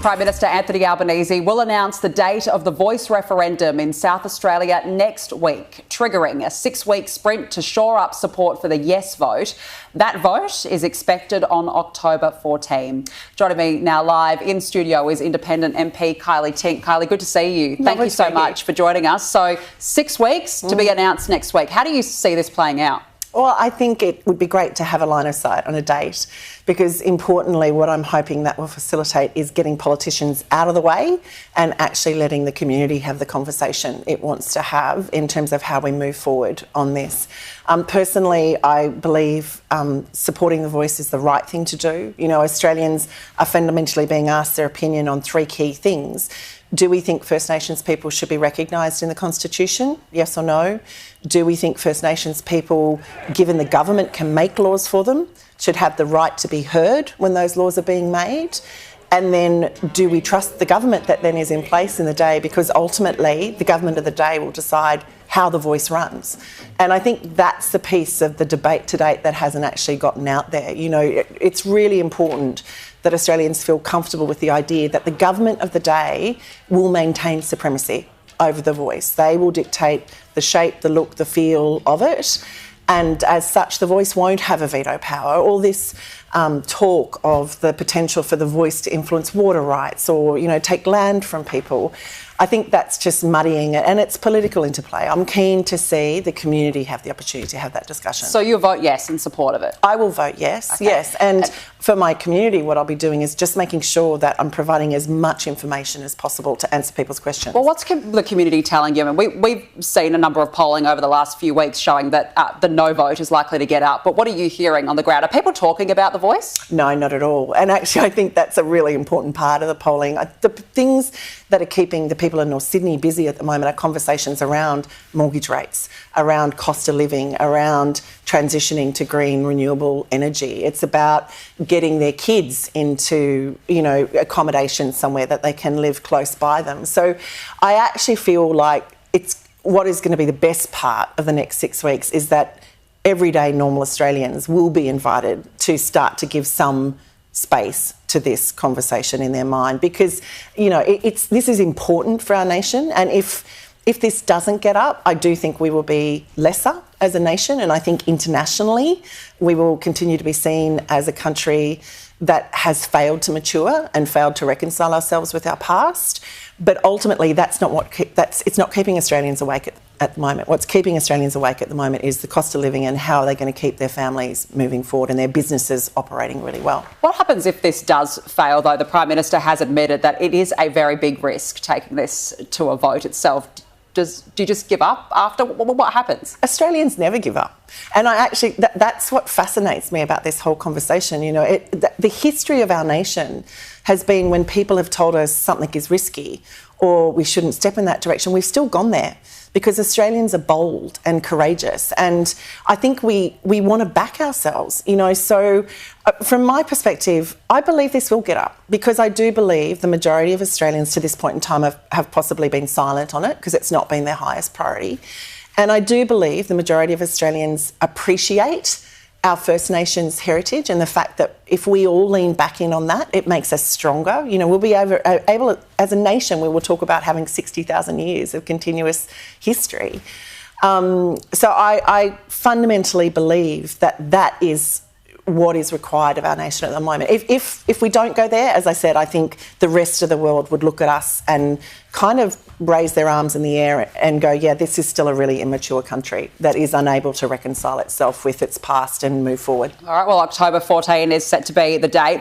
Prime Minister Anthony Albanese will announce the date of the Voice referendum in South Australia next week, triggering a 6-week sprint to shore up support for the yes vote. That vote is expected on October 14. Joining me now live in studio is Independent MP Kylea Tink. Kylea, good to see you. Thank you so much for joining us. So 6 weeks to be announced next week. How do you see this playing out? Well, I think it would be great to have a line of sight on a date because, importantly, what I'm hoping that will facilitate is getting politicians out of the way and actually letting the community have the conversation it wants to have in terms of how we move forward on this. Personally, I believe supporting the Voice is the right thing to do. You know, Australians are fundamentally being asked their opinion on 3 key things. Do we think First Nations people should be recognised in the Constitution? Yes or no? Do we think First Nations people, given the government can make laws for them, should have the right to be heard when those laws are being made? And then do we trust the government that then is in place in the day? Because ultimately the government of the day will decide how the Voice runs. And I think that's the piece of the debate to date that hasn't actually gotten out there. You know, it's really important that Australians feel comfortable with the idea that the government of the day will maintain supremacy over the Voice. They will dictate the shape, the look, the feel of it. And as such, the Voice won't have a veto power. All this talk of the potential for the Voice to influence water rights or, you know, take land from people, I think that's just muddying it, and it's political interplay. I'm keen to see the community have the opportunity to have that discussion. So you'll vote yes in support of it? I will vote yes, okay. Yes. And for my community, what I'll be doing is just making sure that I'm providing as much information as possible to answer people's questions. Well, what's the community telling you? I mean, we've seen a number of polling over the last few weeks showing that the no vote is likely to get up. But what are you hearing on the ground? Are people talking about the Voice? No, not at all. And actually, I think that's a really important part of the polling. The things that are keeping the people in North Sydney busy at the moment are conversations around mortgage rates, around cost of living, around transitioning to green renewable energy. It's about getting their kids into, you know, accommodation somewhere that they can live close by them. So I actually feel like it's what is going to be the best part of the next 6 weeks is that everyday normal Australians will be invited to start to give some space to this conversation in their mind because, you know, this is important for our nation, and if this doesn't get up, I do think we will be lesser as a nation, and I think internationally we will continue to be seen as a country that has failed to mature and failed to reconcile ourselves with our past. But ultimately, that's not it's not keeping Australians awake at the moment. What's keeping Australians awake at the moment is the cost of living and how are they going to keep their families moving forward and their businesses operating really well. What happens if this does fail, though? The Prime Minister has admitted that it is a very big risk taking this to a vote itself. Do you just give up after? What happens? Australians never give up. And I actually, that's what fascinates me about this whole conversation. You know, the history of our nation has been when people have told us something is risky or we shouldn't step in that direction, we've still gone there because Australians are bold and courageous. And I think we want to back ourselves, you know. So from my perspective, I believe this will get up because I do believe the majority of Australians to this point in time have possibly been silent on it because it's not been their highest priority. And I do believe the majority of Australians appreciate our First Nations heritage and the fact that if we all lean back in on that, it makes us stronger. You know, we'll be able as a nation, we will talk about having 60,000 years of continuous history. So I fundamentally believe that is what is required of our nation at the moment. If we don't go there, as I said, I think the rest of the world would look at us and kind of raise their arms in the air and go, yeah, this is still a really immature country that is unable to reconcile itself with its past and move forward. All right, well, October 14 is set to be the date.